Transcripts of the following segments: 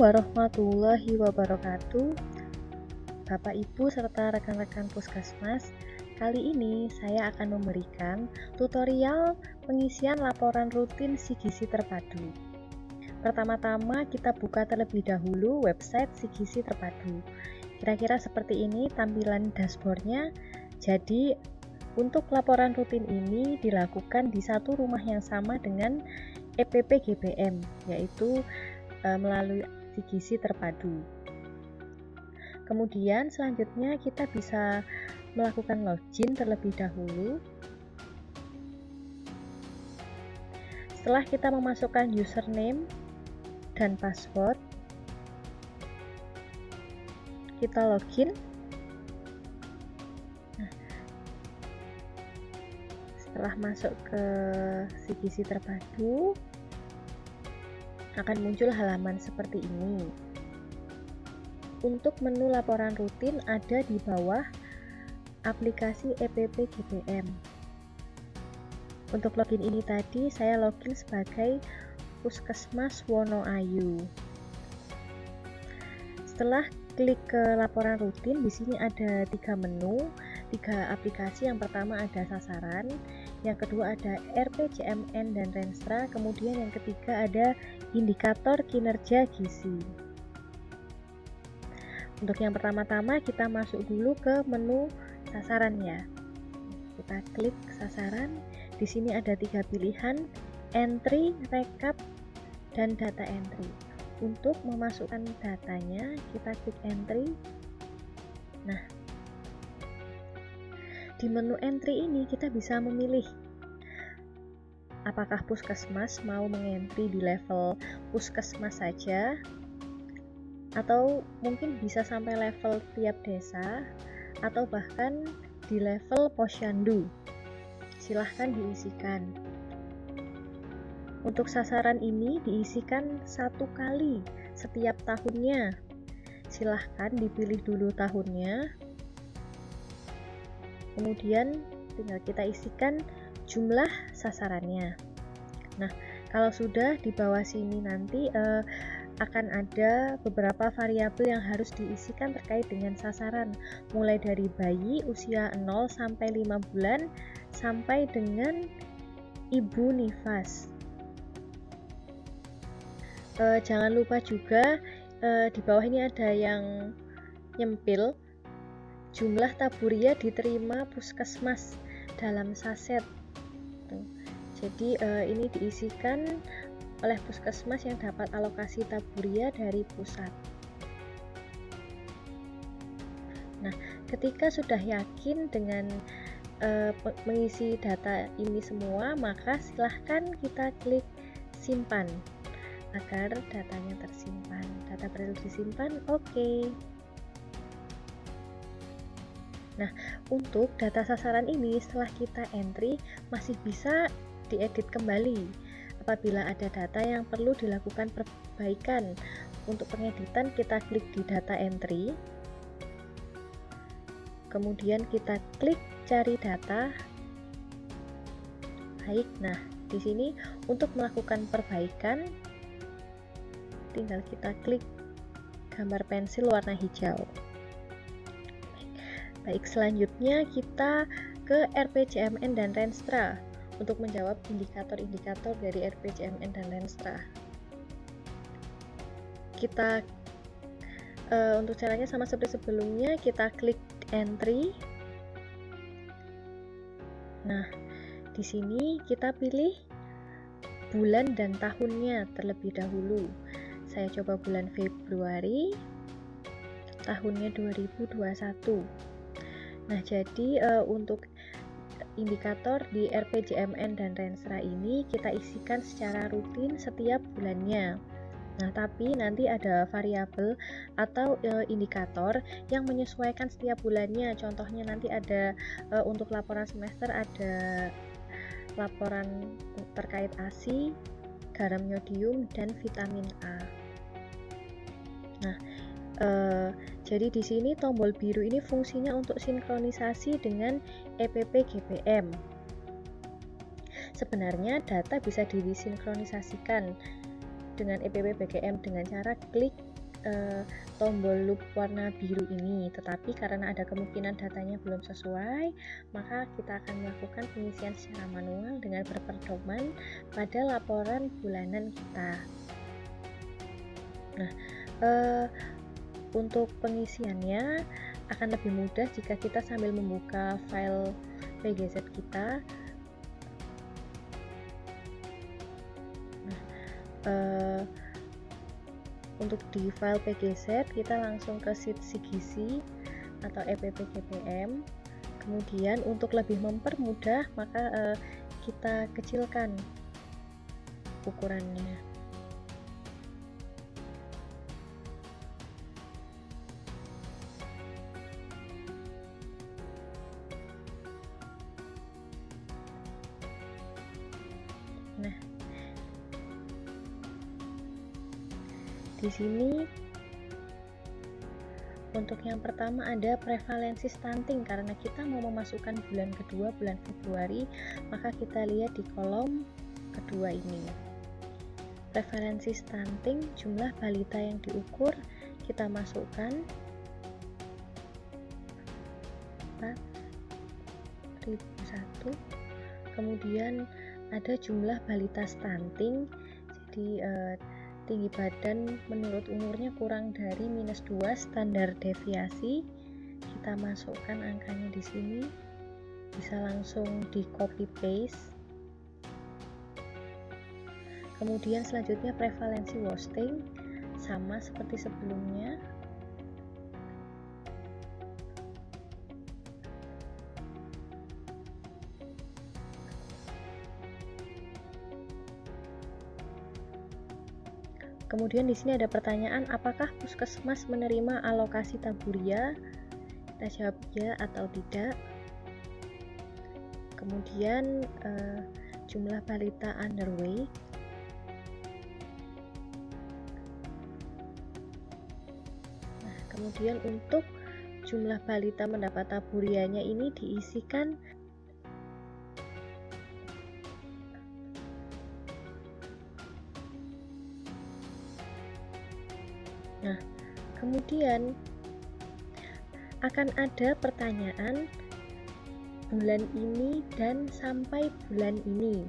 warahmatullahi wabarakatuh, Bapak Ibu serta rekan-rekan Puskesmas. Kali ini saya akan memberikan tutorial pengisian laporan rutin SIGIZI Terpadu. Pertama-tama kita buka terlebih dahulu website SIGIZI Terpadu. Kira-kira seperti ini tampilan dashboardnya. Jadi untuk laporan rutin ini dilakukan di satu rumah yang sama dengan EPP GBM, yaitu melalui SIGIZI Terpadu. Kemudian selanjutnya kita bisa melakukan login terlebih dahulu. Setelah kita memasukkan username dan password, kita login. Setelah masuk ke SIGIZI Terpadu, akan muncul halaman seperti ini. Untuk menu laporan rutin ada di bawah aplikasi EPP GBM. Untuk login ini tadi saya login sebagai Puskesmas Wonoayu. Setelah klik ke laporan rutin, di sini ada 3 menu, 3 aplikasi. Yang pertama ada sasaran, yang kedua ada RPJMN dan Renstra, kemudian yang ketiga ada indikator kinerja gizi. Untuk yang pertama-tama kita masuk dulu ke menu sasaran ya. Kita klik sasaran. Di sini ada 3 pilihan, entry, rekap, dan data entry. Untuk memasukkan datanya kita klik entry. Nah, di menu entry ini kita bisa memilih apakah puskesmas mau mengentry di level puskesmas saja, atau mungkin bisa sampai level tiap desa, atau bahkan di level posyandu. Silahkan diisikan. Untuk sasaran ini diisikan 1 kali setiap tahunnya. Silahkan dipilih dulu tahunnya. Kemudian tinggal kita isikan jumlah sasarannya. Nah, kalau sudah di bawah sini nanti akan ada beberapa variabel yang harus diisikan terkait dengan sasaran, mulai dari bayi usia 0 sampai 5 bulan sampai dengan ibu nifas. Jangan lupa juga di bawah ini ada yang nyempil jumlah taburia diterima puskesmas dalam saset. Jadi ini diisikan oleh puskesmas yang dapat alokasi taburia dari pusat. Nah, ketika sudah yakin dengan mengisi data ini semua, maka silahkan kita klik simpan agar datanya tersimpan. Data perlu disimpan, oke. Nah, untuk data sasaran ini setelah kita entry masih bisa diedit kembali apabila ada data yang perlu dilakukan perbaikan. Untuk pengeditan kita klik di data entry, kemudian kita klik cari data. Baik, nah di sini untuk melakukan perbaikan tinggal kita klik gambar pensil warna hijau. Baik, selanjutnya kita ke RPJMN dan Renstra untuk menjawab indikator-indikator dari RPJMN dan Renstra. Kita untuk caranya sama seperti sebelumnya, kita klik entry. Nah, di sini kita pilih bulan dan tahunnya terlebih dahulu. Saya coba bulan Februari, tahunnya 2021. Nah, jadi untuk indikator di RPJMN dan Renstra ini kita isikan secara rutin setiap bulannya. Nah, tapi nanti ada variabel atau indikator yang menyesuaikan setiap bulannya. Contohnya nanti ada untuk laporan semester ada laporan terkait ASI, garam yodium, dan vitamin A. Nah, jadi di sini tombol biru ini fungsinya untuk sinkronisasi dengan EPP GBM. Sebenarnya data bisa disinkronisasikan dengan EPP GBM dengan cara klik tombol loop warna biru ini, tetapi karena ada kemungkinan datanya belum sesuai, maka kita akan melakukan pengisian secara manual dengan berpedoman pada laporan bulanan kita. Nah, untuk pengisiannya akan lebih mudah jika kita sambil membuka file PGZ kita. Nah, untuk di file PGZ kita langsung ke sheet CGC atau EPP-GPM. Kemudian untuk lebih mempermudah, maka kita kecilkan ukurannya. Nah, di sini untuk yang pertama ada prevalensi stunting, karena kita mau memasukkan bulan kedua, bulan Februari, maka kita lihat di kolom kedua ini. Prevalensi stunting, jumlah balita yang diukur, kita masukkan 4.001. Kemudian ada jumlah balita stunting, jadi tinggi badan menurut umurnya kurang dari -2 standar deviasi. Kita masukkan angkanya di sini, bisa langsung di copy paste. Kemudian selanjutnya prevalensi wasting, sama seperti sebelumnya. Kemudian di sini ada pertanyaan, apakah puskesmas menerima alokasi taburia? Kita jawab ya atau tidak. Kemudian jumlah balita underweight. Nah, kemudian untuk jumlah balita mendapat taburianya ini diisikan Nah, kemudian akan ada pertanyaan bulan ini dan sampai bulan ini.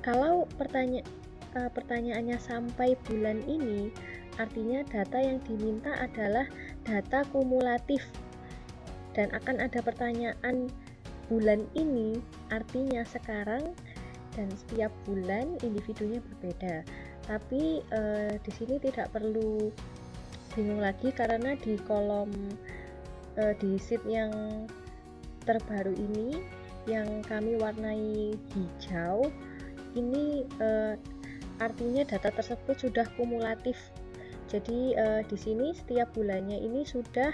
Kalau pertanyaannya sampai bulan ini, artinya data yang diminta adalah data kumulatif, dan akan ada pertanyaan bulan ini, artinya sekarang dan setiap bulan individunya berbeda. Tapi di sini tidak perlu bingung lagi, karena di kolom di sheet yang terbaru ini yang kami warnai hijau ini, artinya data tersebut sudah kumulatif. Jadi di sini setiap bulannya ini sudah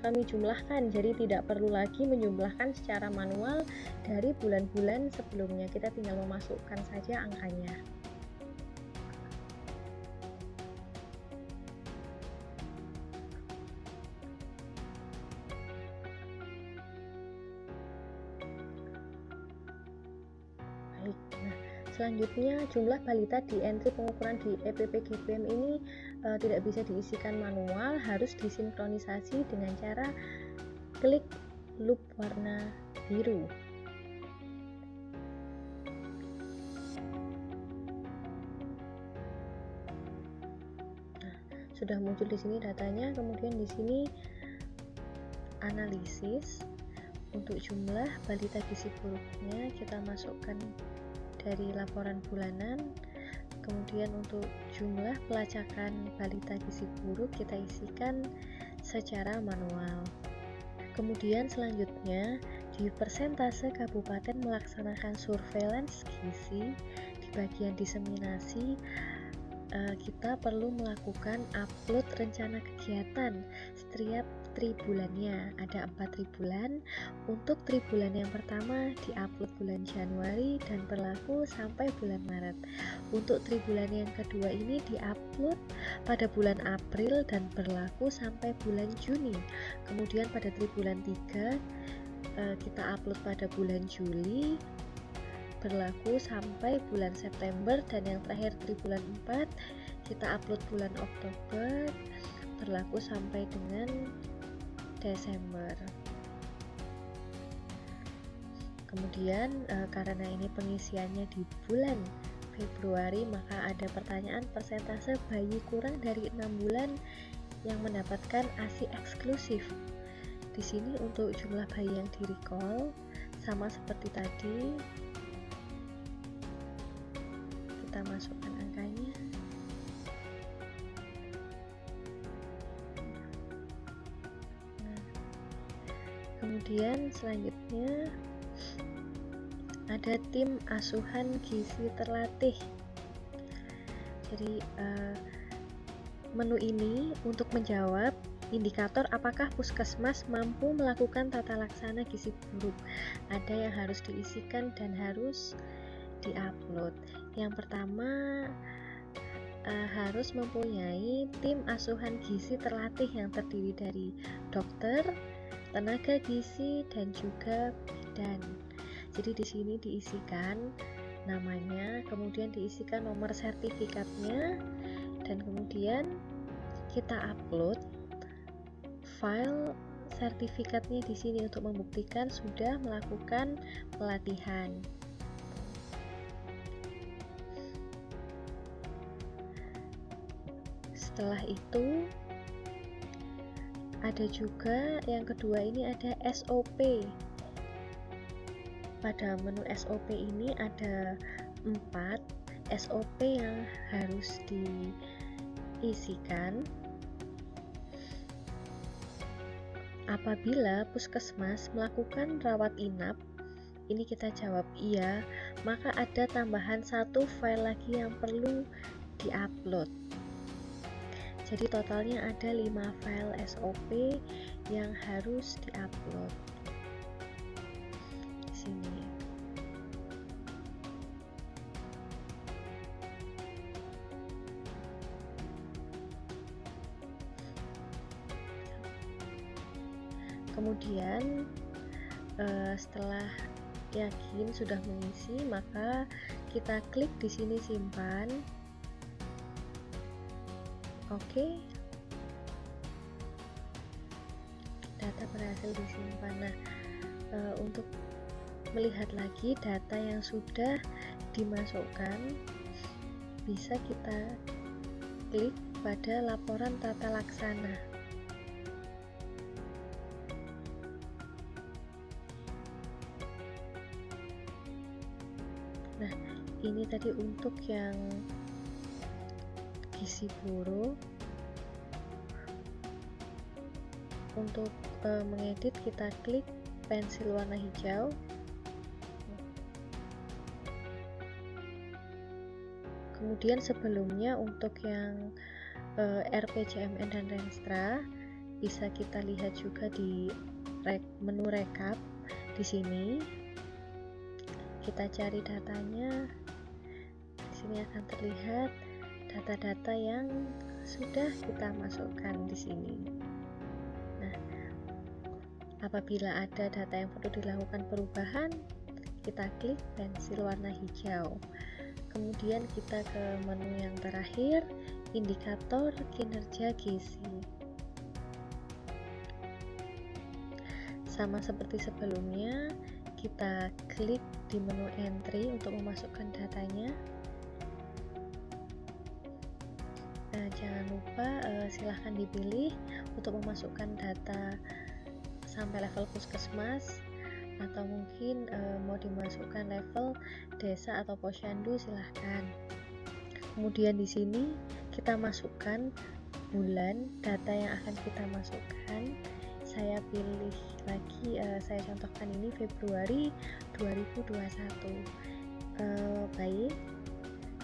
kami jumlahkan, jadi tidak perlu lagi menjumlahkan secara manual dari bulan-bulan sebelumnya, kita tinggal memasukkan saja angkanya. Baik, nah selanjutnya jumlah balita di entry pengukuran di EPP-GPM ini tidak bisa diisikan manual, harus disinkronisasi dengan cara klik loop warna biru. Nah, sudah muncul di sini datanya. Kemudian di sini analisis untuk jumlah balita gizi buruknya kita masukkan dari laporan bulanan. Kemudian untuk jumlah pelacakan balita gizi buruk kita isikan secara manual. Kemudian selanjutnya di persentase kabupaten melaksanakan surveillance gizi, di bagian diseminasi kita perlu melakukan upload rencana kegiatan setiap tribulannya. Ada 4 tribulan. Untuk tribulan yang pertama diupload bulan Januari dan berlaku sampai bulan Maret. Untuk tribulan yang kedua ini diupload pada bulan April dan berlaku sampai bulan Juni. Kemudian pada tribulan 3 kita upload pada bulan Juli, berlaku sampai bulan September, dan yang terakhir di bulan 4 kita upload bulan Oktober, berlaku sampai dengan Desember. Kemudian karena ini pengisiannya di bulan Februari, maka ada pertanyaan persentase bayi kurang dari 6 bulan yang mendapatkan ASI eksklusif. Di sini untuk jumlah bayi yang di-recall sama seperti tadi, kita masukkan angkanya. Nah, kemudian selanjutnya ada tim asuhan gizi terlatih. Jadi menu ini untuk menjawab indikator apakah puskesmas mampu melakukan tata laksana gizi buruk. Ada yang harus diisikan dan harus diupload. Yang pertama, harus mempunyai tim asuhan gizi terlatih yang terdiri dari dokter, tenaga gizi, dan juga bidan. Jadi di sini diisikan namanya, kemudian diisikan nomor sertifikatnya, dan kemudian kita upload file sertifikatnya di sini untuk membuktikan sudah melakukan pelatihan. Setelah itu ada juga yang kedua, ini ada SOP. Pada menu SOP ini ada 4 SOP yang harus diisikan. Apabila puskesmas melakukan rawat inap, ini kita jawab iya, maka ada tambahan 1 file lagi yang perlu diupload. Jadi totalnya ada 5 file SOP yang harus diupload di sini. Kemudian setelah yakin sudah mengisi, maka kita klik di sini simpan. Oke, data berhasil disimpan. Nah, untuk melihat lagi data yang sudah dimasukkan, bisa kita klik pada laporan tata laksana. Nah, ini tadi untuk yang gizi buruk. Untuk mengedit, kita klik pensil warna hijau. Kemudian sebelumnya untuk yang RPJMN dan Renstra, bisa kita lihat juga di menu rekap di sini. Kita cari datanya. Di sini akan terlihat data-data yang sudah kita masukkan di sini. Nah, apabila ada data yang perlu dilakukan perubahan, kita klik pensil warna hijau. Kemudian kita ke menu yang terakhir, indikator kinerja gizi. Sama seperti sebelumnya, kita klik di menu entry untuk memasukkan datanya. Nah, jangan lupa silahkan dipilih untuk memasukkan data sampai level puskesmas, atau mungkin mau dimasukkan level desa atau posyandu, silahkan. Kemudian di sini kita masukkan bulan data yang akan kita masukkan. Saya pilih lagi, saya contohkan ini Februari 2021. Baik,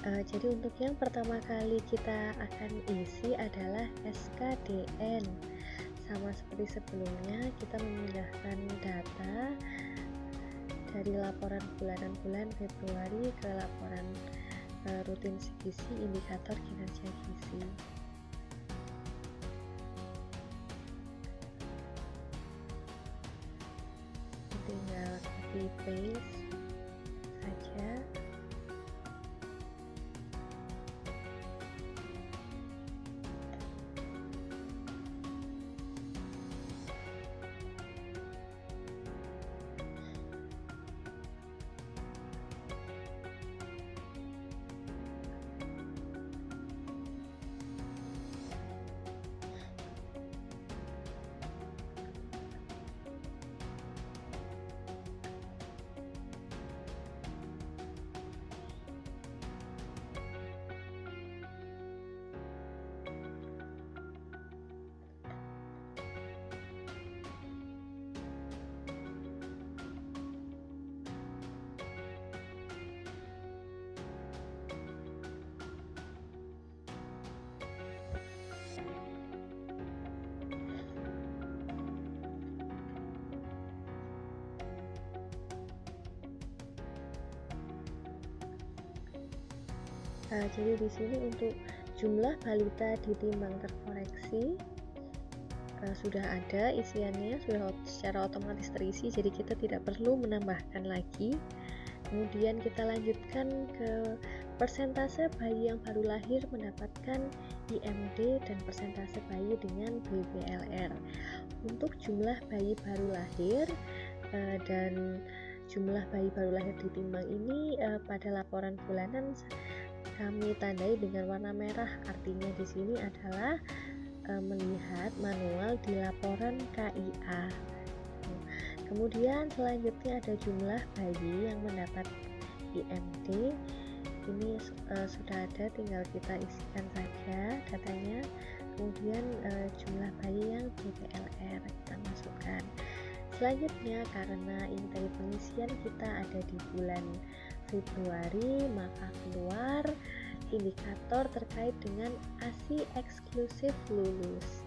jadi untuk yang pertama kali kita akan isi adalah SKDN. Sama seperti sebelumnya, kita memindahkan data dari laporan bulanan bulan Februari ke laporan rutin gizi, indikator kinerja gizi. Tinggal copy paste saja. Jadi di sini untuk jumlah balita ditimbang terkoreksi sudah ada isiannya, sudah secara otomatis terisi, jadi kita tidak perlu menambahkan lagi. Kemudian kita lanjutkan ke persentase bayi yang baru lahir mendapatkan IMD dan persentase bayi dengan BBLR. Untuk jumlah bayi baru lahir dan jumlah bayi baru lahir ditimbang ini pada laporan bulanan kami tandai dengan warna merah, artinya di sini adalah melihat manual di laporan KIA. Kemudian selanjutnya ada jumlah bayi yang mendapat IMD. Ini sudah ada, tinggal kita isikan saja datanya. Kemudian jumlah bayi yang BBLR kita masukkan. Selanjutnya, karena ini tadi pengisian kita ada di bulan Februari, maka keluar indikator terkait dengan ASI eksklusif lulus.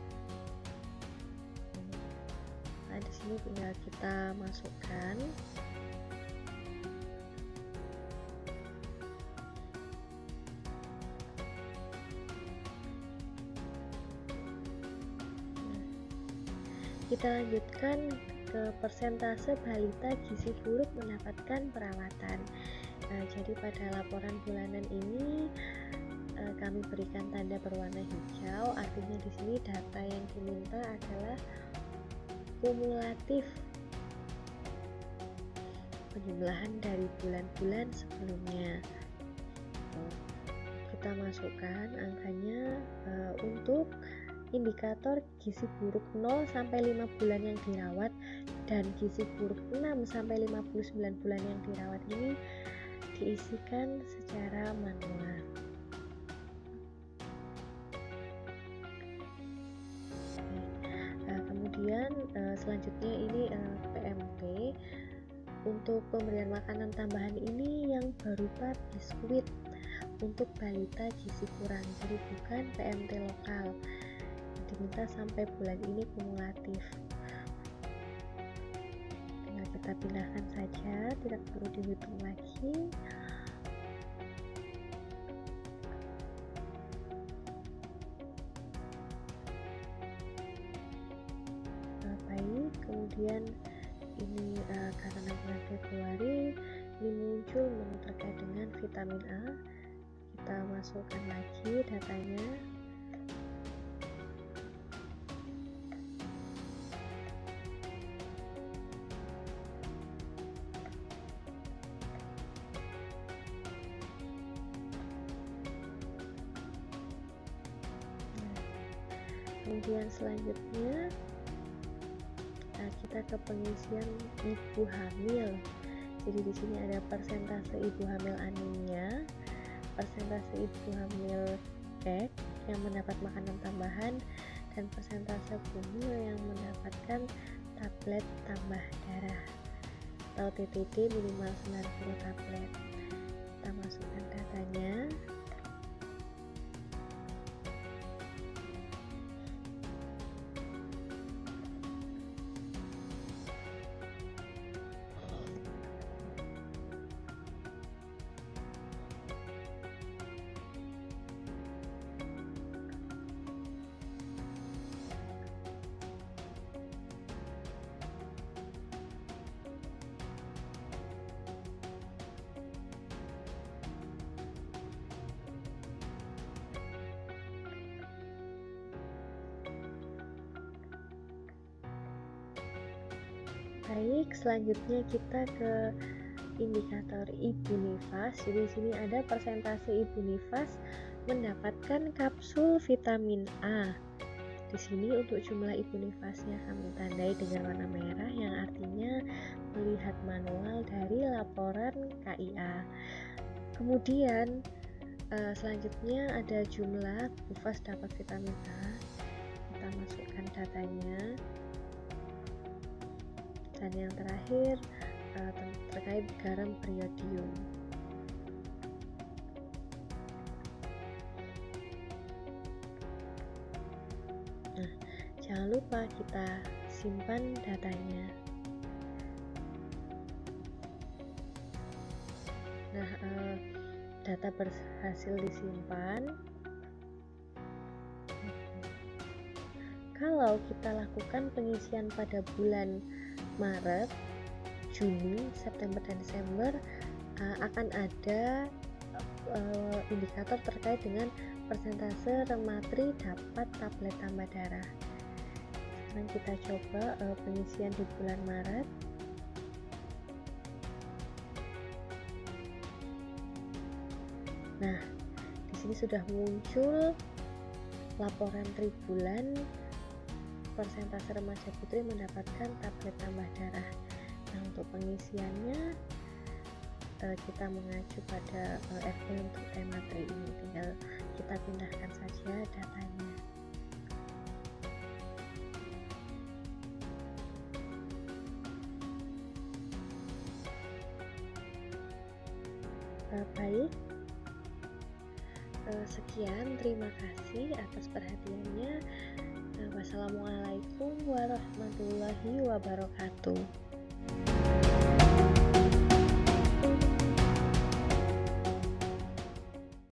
Nah, di sini tinggal kita masukkan. Kita lanjutkan ke persentase balita gizi buruk mendapatkan perawatan. Jadi pada laporan bulanan ini kami berikan tanda berwarna hijau, artinya di sini data yang diminta adalah kumulatif penjumlahan dari bulan-bulan sebelumnya. Kita masukkan angkanya untuk indikator gizi buruk 0 sampai 5 bulan yang dirawat dan gizi buruk 6 sampai 59 bulan yang dirawat ini diisikan secara manual. Kemudian selanjutnya ini PMT. Untuk pemberian makanan tambahan ini yang berupa biskuit untuk balita gizi kurang, jadi bukan PMT lokal. Diminta sampai bulan ini kumulatif. Tinggal kita pindahkan saja, tidak perlu dihitung lagi. Baik, kemudian ini karena bulan Februari ini muncul menu terkait dengan vitamin A. Kita masukkan lagi datanya. Kemudian selanjutnya kita ke pengisian ibu hamil. Jadi di sini ada persentase ibu hamil anemia, persentase ibu hamil kek yang mendapat makanan tambahan, dan persentase bumil yang mendapatkan tablet tambah darah atau TTD minimal 90 tablet. Kita masukkan datanya. Baik, selanjutnya kita ke indikator ibu nifas. Jadi di sini ada persentase ibu nifas mendapatkan kapsul vitamin A. Di sini untuk jumlah ibu nifasnya kami tandai dengan warna merah, yang artinya melihat manual dari laporan KIA. Kemudian selanjutnya ada jumlah bufas dapat vitamin A. Kita masukkan datanya. Dan yang terakhir terkait garam beriodium. Nah, jangan lupa kita simpan datanya. Nah, data berhasil disimpan. Kalau kita lakukan pengisian pada bulan Maret, Juni, September, dan Desember, akan ada indikator terkait dengan persentase rematri dapat tablet tambah darah. Sekarang kita coba pengisian di bulan Maret. Nah, di sini sudah muncul laporan tribulan persentase remaja putri mendapatkan tablet tambah darah. Nah, untuk pengisiannya kita mengacu pada FB untuk rematri ini, tinggal kita pindahkan saja datanya. Baik, sekian, terima kasih atas perhatiannya. Wassalamualaikum warahmatullahi wabarakatuh.